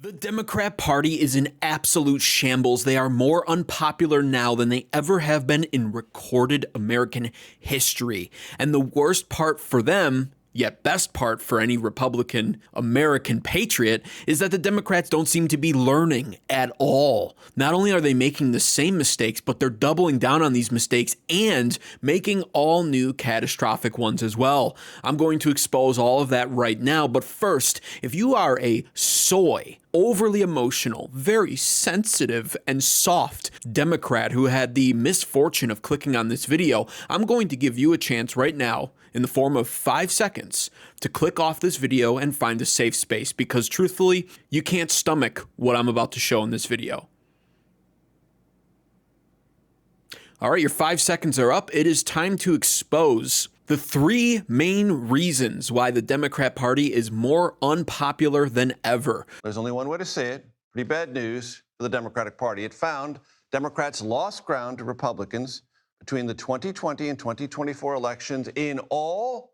The Democrat Party is in absolute shambles. They are more unpopular now than they ever have been in recorded American history. And the worst part for them, yet best part for any Republican American patriot, is that the Democrats don't seem to be learning at all. Not only are they making the same mistakes, but they're doubling down on these mistakes and making all new catastrophic ones as well. I'm going to expose all of that right now. But first, if you are a overly emotional, very sensitive and soft Democrat who had the misfortune of clicking on this video, I'm going to give you a chance right now in the form of 5 seconds to click off this video and find a safe space, because truthfully, you can't stomach what I'm about to show in this video. All right, your 5 seconds are up. It is time to expose the 3 main reasons why the Democrat Party is more unpopular than ever. There's only one way to say it. Pretty bad news for the Democratic Party. It found Democrats lost ground to Republicans between the 2020 and 2024 elections in all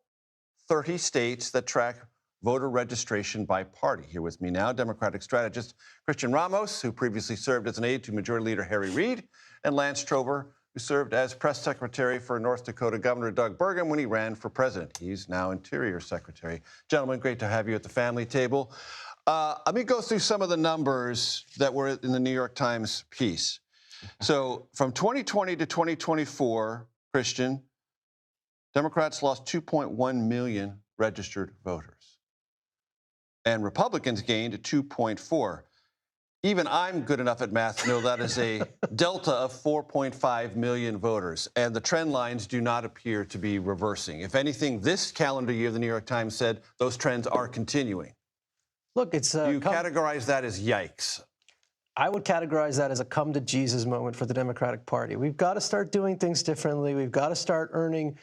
30 states that track voter registration by party. Here with me now, Democratic strategist Christian Ramos, who previously served as an aide to Majority Leader Harry Reid, and Lance Trover, who served as press secretary for North Dakota Governor Doug Burgum when he ran for president. He's now Interior Secretary. Gentlemen, great to have you at the family table. Let me go through some of the numbers that were in the New York Times piece. So from 2020 to 2024, Christian, Democrats lost 2.1 million registered voters, and Republicans gained 2.4. Even I'm good enough at math to know that is a delta of 4.5 million voters, and the trend lines do not appear to be reversing. If anything, this calendar year, the New York Times said those trends are continuing. Look, it's you categorize that as yikes. I would categorize that as a come to Jesus moment for the Democratic Party. We've got to start doing things differently. We've got to start earning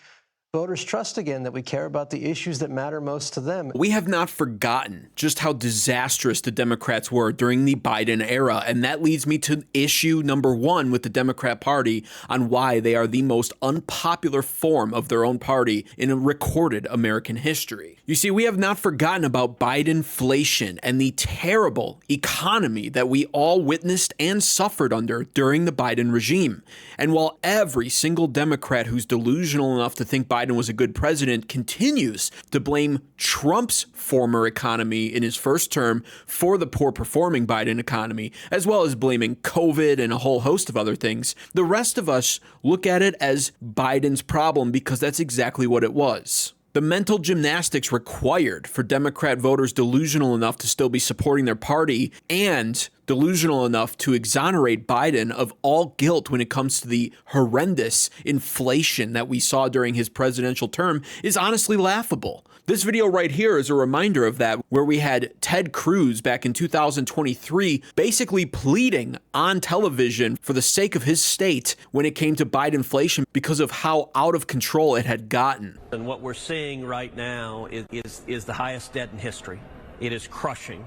voters' trust again, that we care about the issues that matter most to them. We have not forgotten just how disastrous the Democrats were during the Biden era, and that leads me to issue number 1 with the Democrat Party on why they are the most unpopular form of their own party in recorded American history. You see, we have not forgotten about Bidenflation and the terrible economy that we all witnessed and suffered under during the Biden regime. And while every single Democrat who's delusional enough to think Biden was a good president continues to blame Trump's former economy in his first term for the poor performing Biden economy, as well as blaming COVID and a whole host of other things, the rest of us look at it as Biden's problem, because that's exactly what it was. The mental gymnastics required for Democrat voters delusional enough to still be supporting their party and delusional enough to exonerate Biden of all guilt when it comes to the horrendous inflation that we saw during his presidential term is honestly laughable. This video right here is a reminder of that, where we had Ted Cruz back in 2023 basically pleading on television for the sake of his state when it came to Bidenflation because of how out of control it had gotten. And what we're seeing right now is the highest debt in history. It is crushing.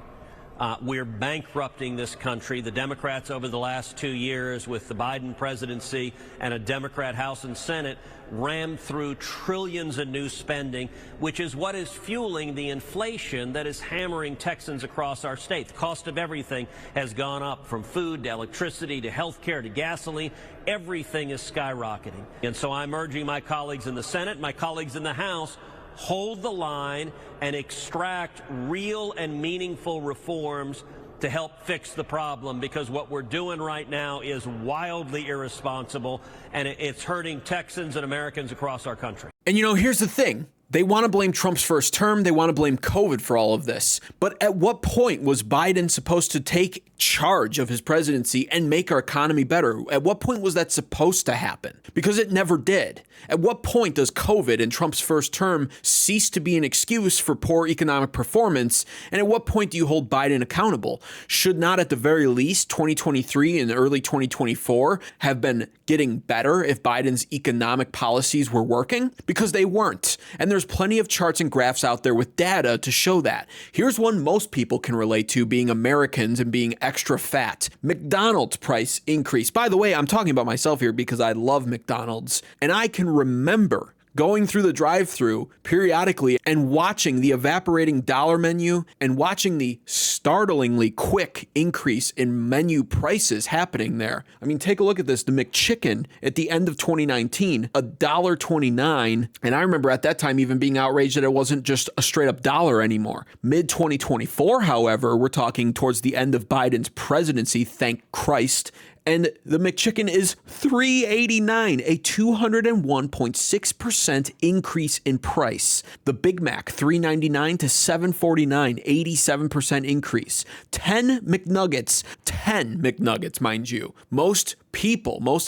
We're bankrupting this country. The Democrats over the last 2 years, with the Biden presidency and a Democrat House and Senate, rammed through trillions in new spending, which is what is fueling the inflation that is hammering Texans across our state. The cost of everything has gone up, from food to electricity to health care to gasoline. Everything is skyrocketing. And so I'm urging my colleagues in the Senate, my colleagues in the House, hold the line and extract real and meaningful reforms to help fix the problem, because what we're doing right now is wildly irresponsible, and it's hurting Texans and Americans across our country. And you know, here's the thing. They want to blame Trump's first term. They want to blame COVID for all of this. But at what point was Biden supposed to take charge of his presidency and make our economy better? At what point was that supposed to happen? Because it never did. At what point does COVID and Trump's first term cease to be an excuse for poor economic performance? And at what point do you hold Biden accountable? Should not, at the very least, 2023 and early 2024 have been getting better if Biden's economic policies were working? Because they weren't. And there's plenty of charts and graphs out there with data to show that. Here's one most people can relate to, being Americans and being extra fat. McDonald's price increase. By the way, I'm talking about myself here because I love McDonald's, and I can remember going through the drive-thru periodically and watching the evaporating dollar menu and watching the startlingly quick increase in menu prices happening there. I mean, take a look at this. The McChicken at the end of 2019, $1.29. And I remember at that time even being outraged that it wasn't just a straight up dollar anymore. Mid-2024, however, we're talking towards the end of Biden's presidency, thank Christ, and the McChicken is $3.89, a 201.6% increase in price. The Big Mac, $3.99 to $7.49, 87% increase. 10 McNuggets, mind you. Most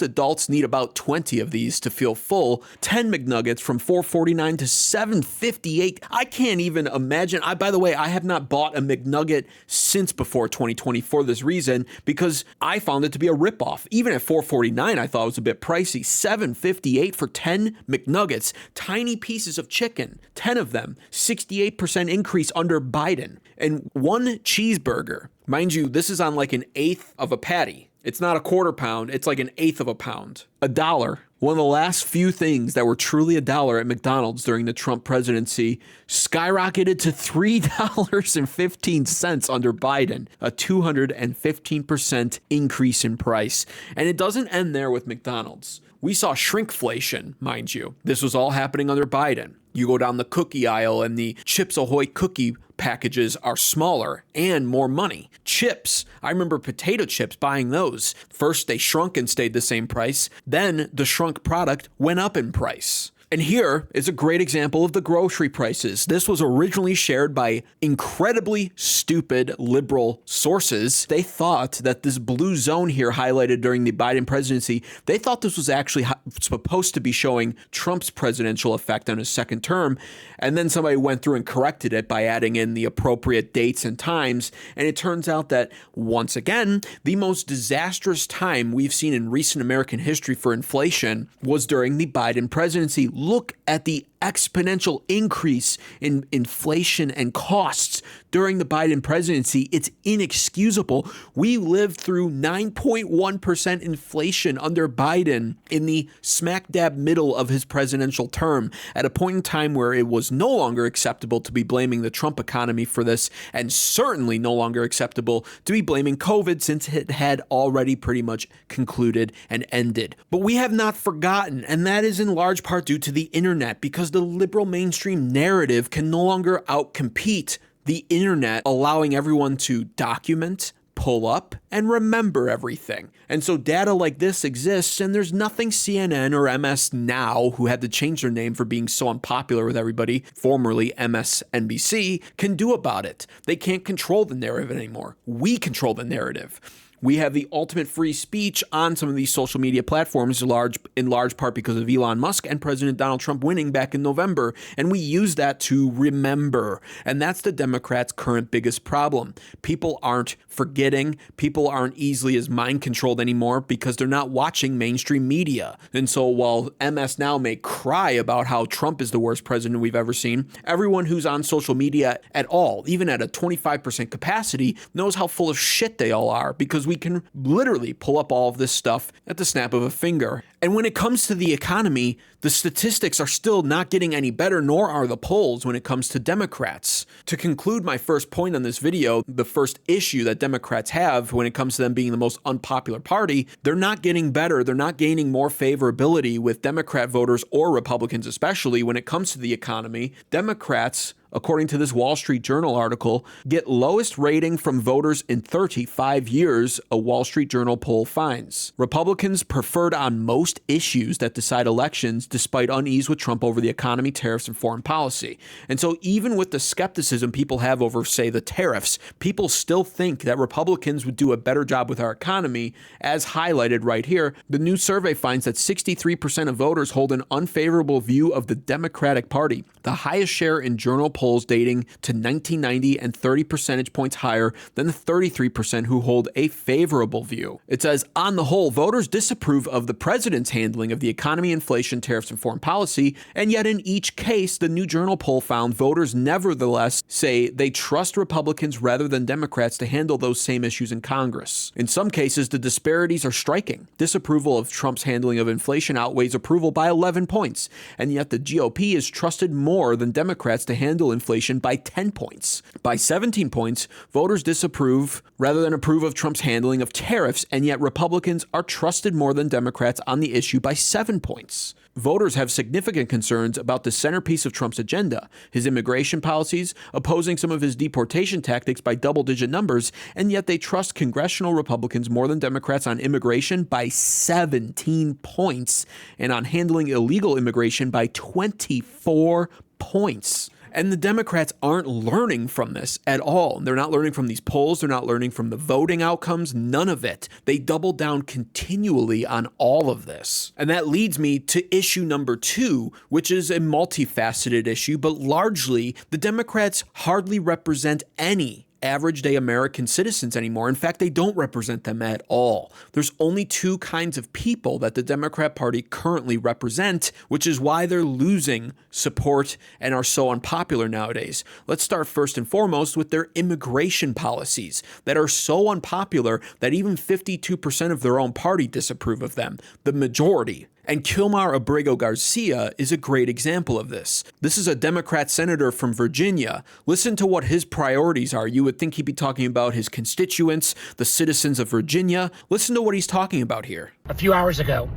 adults need about 20 of these to feel full. 10 McNuggets from $4.49 to $7.58. I can't even imagine. By the way, I have not bought a McNugget since before 2020 for this reason, because I found it to be a ripoff. Even at $4.49, I thought it was a bit pricey. $7.58 for 10 McNuggets, tiny pieces of chicken, 10 of them, 68% increase under Biden. And one cheeseburger, mind you, this is on like an eighth of a patty. It's not a quarter pound, it's like an eighth of a pound. $1. One of the last few things that were truly $1 at McDonald's during the Trump presidency skyrocketed to $3.15 under Biden, a 215% increase in price. And it doesn't end there with McDonald's. We saw shrinkflation, mind you. This was all happening under Biden. You go down the cookie aisle and the Chips Ahoy cookie packages are smaller and more money. Chips, I remember potato chips, buying those. First they shrunk and stayed the same price. Then the shrunk product went up in price. And here is a great example of the grocery prices. This was originally shared by incredibly stupid liberal sources. They thought that this blue zone here highlighted during the Biden presidency, they thought this was actually supposed to be showing Trump's presidential effect on his second term. And then somebody went through and corrected it by adding in the appropriate dates and times. And it turns out that, once again, the most disastrous time we've seen in recent American history for inflation was during the Biden presidency. Look at the exponential increase in inflation and costs during the Biden presidency. It's inexcusable. We lived through 9.1% inflation under Biden in the smack dab middle of his presidential term, at a point in time where it was no longer acceptable to be blaming the Trump economy for this, and certainly no longer acceptable to be blaming COVID, since it had already pretty much concluded and ended. But we have not forgotten, and that is in large part due to the internet, because the liberal mainstream narrative can no longer outcompete the internet, allowing everyone to document, pull up, and remember everything. And so data like this exists, and there's nothing CNN or MS Now, who had to change their name for being so unpopular with everybody, formerly MSNBC, can do about it. They can't control the narrative anymore. We control the narrative. We have the ultimate free speech on some of these social media platforms, in large part because of Elon Musk and President Donald Trump winning back in November. And we use that to remember. And that's the Democrats' current biggest problem. People aren't forgetting. People aren't easily as mind controlled anymore because they're not watching mainstream media. And so while MS Now may cry about how Trump is the worst president we've ever seen, everyone who's on social media at all, even at a 25% capacity, knows how full of shit they all are, because we can literally pull up all of this stuff at the snap of a finger. And when it comes to the economy, the statistics are still not getting any better, nor are the polls when it comes to Democrats. To conclude my first point on this video, the first issue that Democrats have when it comes to them being the most unpopular party, they're not getting better. They're not gaining more favorability with Democrat voters, or Republicans especially, when it comes to the economy. Democrats, according to this Wall Street Journal article, get lowest rating from voters in 35 years, a Wall Street Journal poll finds. Republicans preferred on most issues that decide elections, despite unease with Trump over the economy, tariffs, and foreign policy. And so even with the skepticism people have over, say, the tariffs, people still think that Republicans would do a better job with our economy, as highlighted right here. The new survey finds that 63% of voters hold an unfavorable view of the Democratic Party, the highest share in Journal poll polls dating to 1990 and 30 percentage points higher than the 33% who hold a favorable view. It says, on the whole, voters disapprove of the president's handling of the economy, inflation, tariffs, and foreign policy, and yet in each case, the New Journal poll found voters nevertheless say they trust Republicans rather than Democrats to handle those same issues in Congress. In some cases, the disparities are striking. Disapproval of Trump's handling of inflation outweighs approval by 11 points, and yet the GOP is trusted more than Democrats to handle inflation by 10 points. By 17 points, voters disapprove rather than approve of Trump's handling of tariffs, and yet Republicans are trusted more than Democrats on the issue by 7 points. Voters have significant concerns about the centerpiece of Trump's agenda, his immigration policies, opposing some of his deportation tactics by double-digit numbers, and yet they trust congressional Republicans more than Democrats on immigration by 17 points and on handling illegal immigration by 24 points. And the Democrats aren't learning from this at all. They're not learning from these polls. They're not learning from the voting outcomes. None of it. They double down continually on all of this. And that leads me to issue number 2, which is a multifaceted issue, but largely the Democrats hardly represent any average day American citizens anymore. In fact, they don't represent them at all. There's only 2 kinds of people that the Democrat Party currently represent, which is why they're losing support and are so unpopular nowadays. Let's start first and foremost with their immigration policies that are so unpopular that even 52% of their own party disapprove of them, the majority. And Kilmar Abrego Garcia is a great example of this. This is a Democrat senator from Virginia. Listen to what his priorities are. You would think he'd be talking about his constituents, the citizens of Virginia. Listen to what he's talking about here. A few hours ago,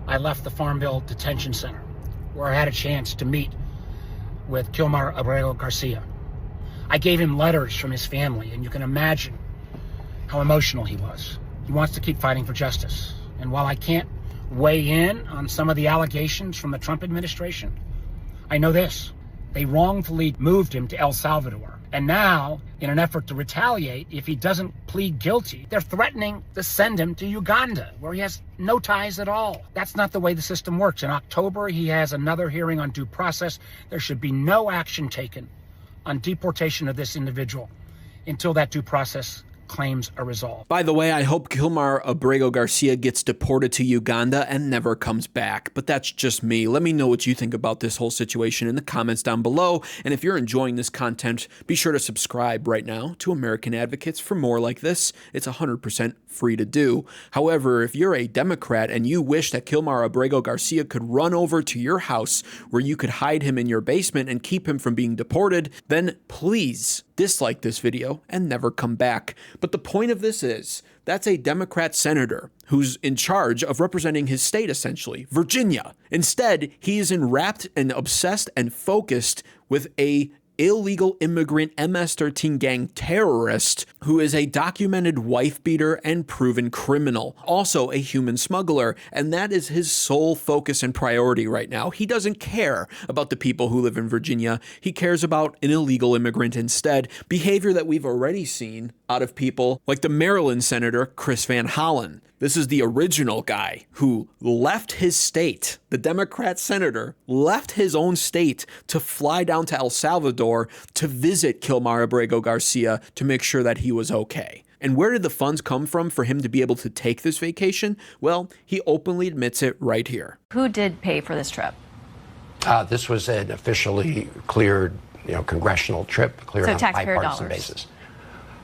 I left the Farmville Detention Center, where I had a chance to meet with Kilmar Abrego Garcia. I gave him letters from his family, and you can imagine how emotional he was. He wants to keep fighting for justice. And while I can't weigh in on some of the allegations from the Trump administration, I know this: they wrongfully moved him to El Salvador. And now, in an effort to retaliate, if he doesn't plead guilty, they're threatening to send him to Uganda, where he has no ties at all. That's not the way the system works. In October, he has another hearing on due process. There should be no action taken on deportation of this individual until that due process claims are resolved. By the way, I hope Kilmar Abrego Garcia gets deported to Uganda and never comes back, but that's just me. Let me know what you think about this whole situation in the comments down below, and if you're enjoying this content, be sure to subscribe right now to American Advocates for more like this. It's 100% free to do. However, if you're a Democrat and you wish that Kilmar Abrego Garcia could run over to your house where you could hide him in your basement and keep him from being deported, then please dislike this video and never come back. But the point of this is, that's a Democrat senator who's in charge of representing his state, essentially, Virginia. Instead, he is enwrapped and obsessed and focused with a illegal immigrant MS-13 gang terrorist who is a documented wife beater and proven criminal, also a human smuggler, and that is his sole focus and priority right now. He doesn't care about the people who live in Virginia. He cares about an illegal immigrant instead, behavior that we've already seen out of people like the Maryland Senator Chris Van Hollen. This is the original guy who left his state. The Democrat senator left his own state to fly down to El Salvador to visit Kilmar Abrego Garcia to make sure that he was okay. And where did the funds come from for him to be able to take this vacation? Well, he openly admits it right here. Who did pay for this trip? This was an officially cleared, congressional trip, cleared on a bipartisan basis.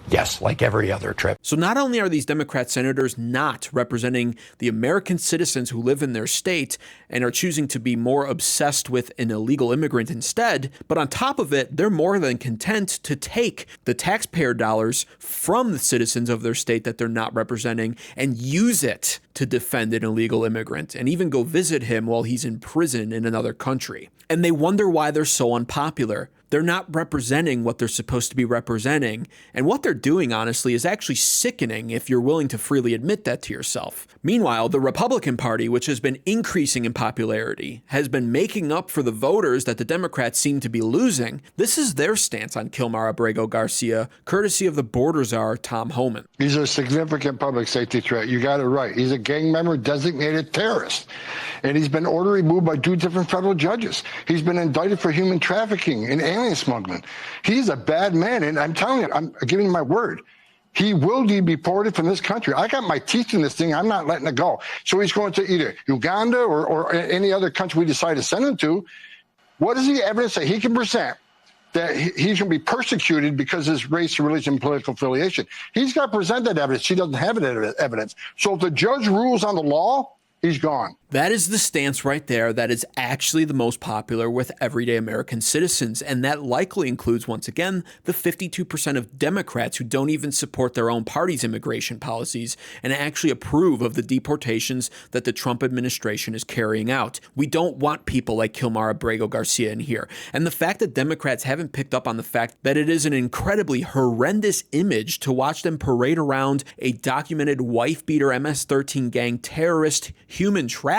Yes, like every other trip. So not only are these Democrat senators not representing the American citizens who live in their state and are choosing to be more obsessed with an illegal immigrant instead, but on top of it, they're more than content to take the taxpayer dollars from the citizens of their state that they're not representing and use it to defend an illegal immigrant and even go visit him while he's in prison in another country. And they wonder why they're so unpopular. They're not representing what they're supposed to be representing. And what they're doing, honestly, is actually sickening if you're willing to freely admit that to yourself. Meanwhile, the Republican Party, which has been increasing in popularity, has been making up for the voters that the Democrats seem to be losing. This is their stance on Kilmar Abrego Garcia, courtesy of the border czar, Tom Homan. He's a significant public safety threat. You got it right. He's a gang member, designated terrorist. And he's been ordered removed by 2 different federal judges. He's been indicted for human trafficking and alien smuggling. He's a bad man, and I'm telling you, I'm giving you my word. He will be deported from this country. I got my teeth in this thing. I'm not letting it go. So he's going to either Uganda or any other country we decide to send him to. What is the evidence that he can present that he's going to be persecuted because of his race, religion, and political affiliation? He's got to present that evidence. He doesn't have evidence. So if the judge rules on the law, he's gone. That is the stance right there that is actually the most popular with everyday American citizens. And that likely includes, once again, the 52% of Democrats who don't even support their own party's immigration policies and actually approve of the deportations that the Trump administration is carrying out. We don't want people like Kilmar Abrego Garcia in here. And the fact that Democrats haven't picked up on the fact that it is an incredibly horrendous image to watch them parade around a documented wife-beater MS-13 gang terrorist human trafficker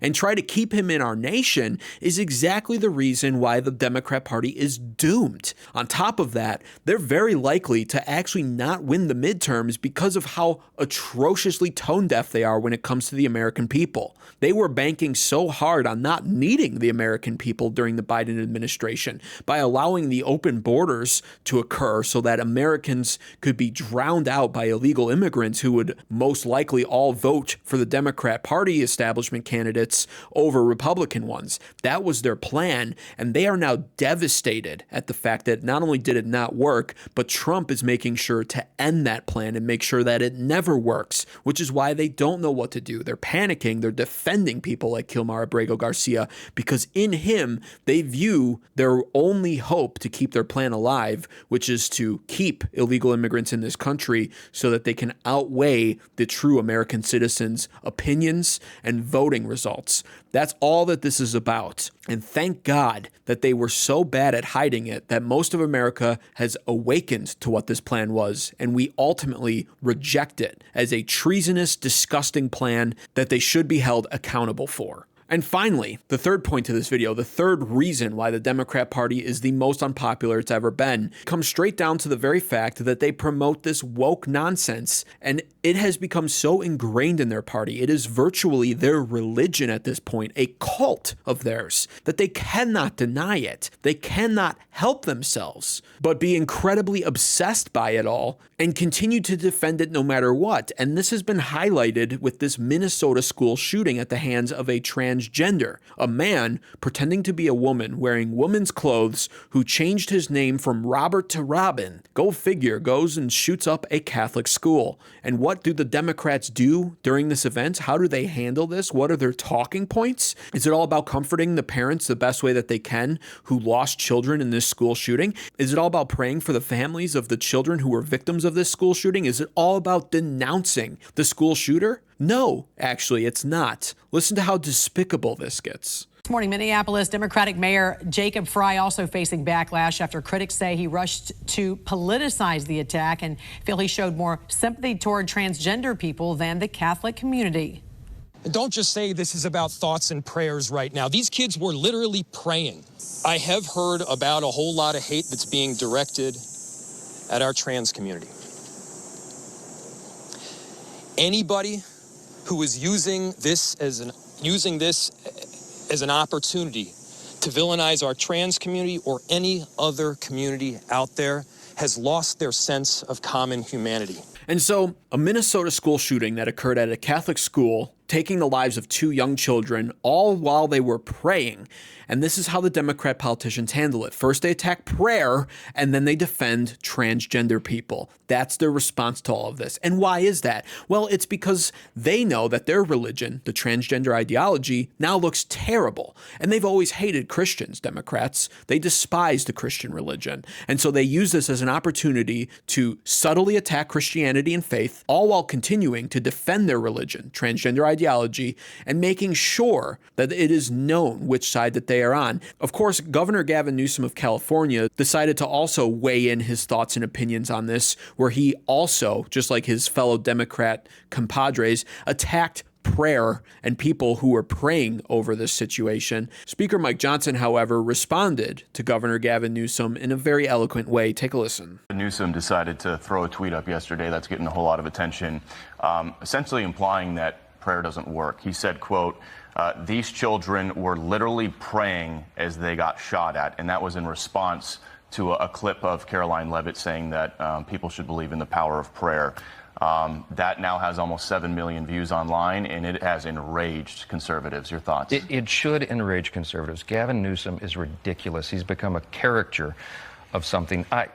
and try to keep him in our nation is exactly the reason why the Democrat Party is doomed. On top of that, they're very likely to actually not win the midterms because of how atrociously tone deaf they are when it comes to the American people. They were banking so hard on not needing the American people during the Biden administration by allowing the open borders to occur so that Americans could be drowned out by illegal immigrants who would most likely all vote for the Democrat Party establishment candidates over Republican ones. That was their plan, and they are now devastated at the fact that not only did it not work, but Trump is making sure to end that plan and make sure that it never works, which is why they don't know what to do. They're panicking. They're defending people like Kilmar Abrego Garcia because in him, they view their only hope to keep their plan alive, which is to keep illegal immigrants in this country so that they can outweigh the true American citizens' opinions and voting results. That's all that this is about. And thank God that they were so bad at hiding it that most of America has awakened to what this plan was, and we ultimately reject it as a treasonous, disgusting plan that they should be held accountable for. And finally, the third point to this video, the third reason why the Democrat Party is the most unpopular it's ever been, comes straight down to the very fact that they promote this woke nonsense, and it has become so ingrained in their party. It is virtually their religion at this point, a cult of theirs, that they cannot deny it. They cannot help themselves but be incredibly obsessed by it all and continue to defend it no matter what. And this has been highlighted with this Minnesota school shooting at the hands of a transgender, a man pretending to be a woman wearing woman's clothes who changed his name from Robert to Robin. Go figure, goes and shoots up a Catholic school. And what do the Democrats do during this event? How do they handle this? What are their talking points? Is it all about comforting the parents the best way that they can who lost children in this school shooting? Is it all about praying for the families of the children who were victims of this school shooting? Is it all about denouncing the school shooter? No, actually, it's not. Listen to how despicable this gets. This morning, Minneapolis Democratic Mayor Jacob Frey also facing backlash after critics say he rushed to politicize the attack and feel he showed more sympathy toward transgender people than the Catholic community. And don't just say this is about thoughts and prayers right now. These kids were literally praying. I have heard about a whole lot of hate that's being directed at our trans community. Anybody who is using this as an opportunity to villainize our trans community or any other community out there has lost their sense of common humanity. And so, a Minnesota school shooting that occurred at a Catholic school, taking the lives of 2 young children, all while they were praying. And this is how the Democrat politicians handle it. First, they attack prayer, and then they defend transgender people. That's their response to all of this. And why is that? Well, it's because they know that their religion, the transgender ideology, now looks terrible. And they've always hated Christians, Democrats. They despise the Christian religion. And so they use this as an opportunity to subtly attack Christianity and faith, all while continuing to defend their religion, transgender ideology, and making sure that it is known which side that they are on. Of course, Governor Gavin Newsom of California decided to also weigh in his thoughts and opinions on this, where he also, just like his fellow Democrat compadres, attacked prayer and people who were praying over this situation. Speaker Mike Johnson, however, responded to Governor Gavin Newsom in a very eloquent way. Take a listen. Newsom decided to throw a tweet up yesterday that's getting a whole lot of attention, essentially implying that prayer doesn't work. He said, quote, these children were literally praying as they got shot at, and that was in response to a clip of Caroline Leavitt saying that people should believe in the power of prayer. That now has almost 7 million views online, and it has enraged conservatives. Your thoughts? It should enrage conservatives. Gavin Newsom is ridiculous. He's become a caricature of something. I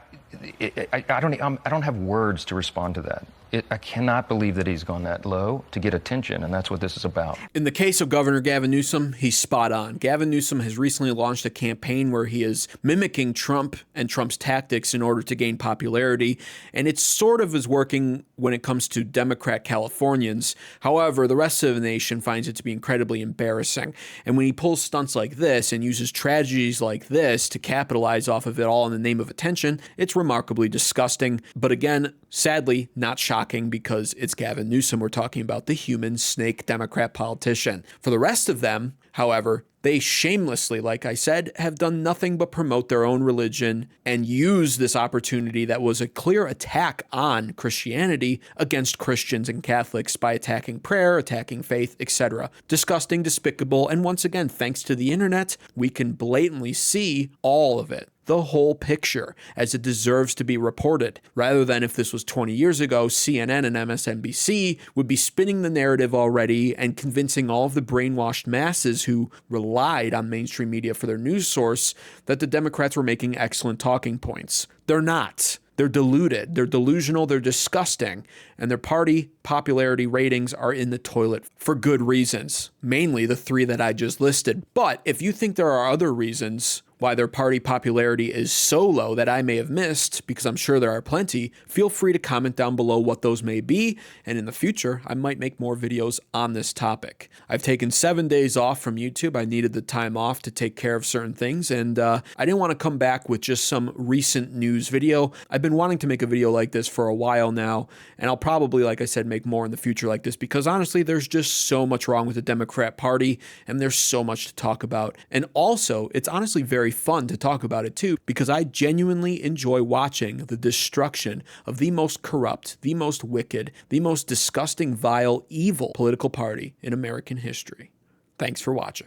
don't have words to respond to that. I cannot believe that he's gone that low to get attention, and that's what this is about. In the case of Governor Gavin Newsom, he's spot on. Gavin Newsom has recently launched a campaign where he is mimicking Trump and Trump's tactics in order to gain popularity, and it sort of is working when it comes to Democrat Californians. However, the rest of the nation finds it to be incredibly embarrassing. And when he pulls stunts like this and uses tragedies like this to capitalize off of it all in the name of attention, it's remarkably disgusting. But again, sadly, not shocking because it's Gavin Newsom. We're talking about the human snake Democrat politician. For the rest of them, however, they shamelessly, like I said, have done nothing but promote their own religion and use this opportunity that was a clear attack on Christianity against Christians and Catholics by attacking prayer, attacking faith, etc. Disgusting, despicable, and once again, thanks to the internet, we can blatantly see all of it. The whole picture, as it deserves to be reported, rather than if this was 20 years ago, CNN and MSNBC would be spinning the narrative already and convincing all of the brainwashed masses who relied on mainstream media for their news source that the Democrats were making excellent talking points. They're not. They're deluded, they're delusional, they're disgusting, and their party popularity ratings are in the toilet for good reasons, mainly the three that I just listed. But if you think there are other reasons why their party popularity is so low that I may have missed, because I'm sure there are plenty, feel free to comment down below what those may be, and in the future, I might make more videos on this topic. I've taken 7 days off from YouTube. I needed the time off to take care of certain things, and I didn't want to come back with just some recent news video. I've been wanting to make a video like this for a while now, and I'll probably, like I said, make more in the future like this, because honestly, there's just so much wrong with the Democrat Party, and there's so much to talk about. And also, it's honestly very fun to talk about it too, because I genuinely enjoy watching the destruction of the most corrupt, the most wicked, the most disgusting, vile, evil political party in American history. Thanks for watching.